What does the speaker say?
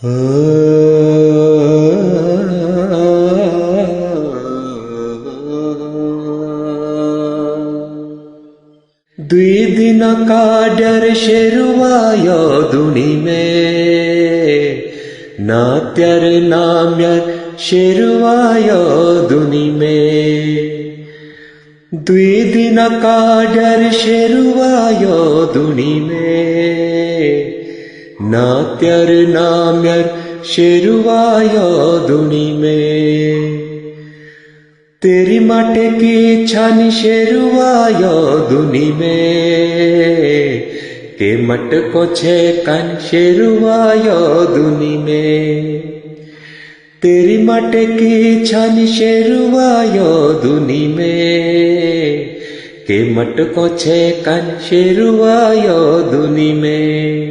दुई दिन का डर शेरुवायो दुनी में नात्यर नाम्यर शेरुवायो दुनी में दुई दिन का डर शेरुवायो दुनी में नात्यर नाम्यर शेरुवायो दुनी में तेरी माटे की छानी शेरुवायो दुनी में के मटको छे कान शेरुवायो दुनी में तेरी माटे की छानी शेरुवायो दुनी में के मटको छे कान शेरुवायो दुनी में।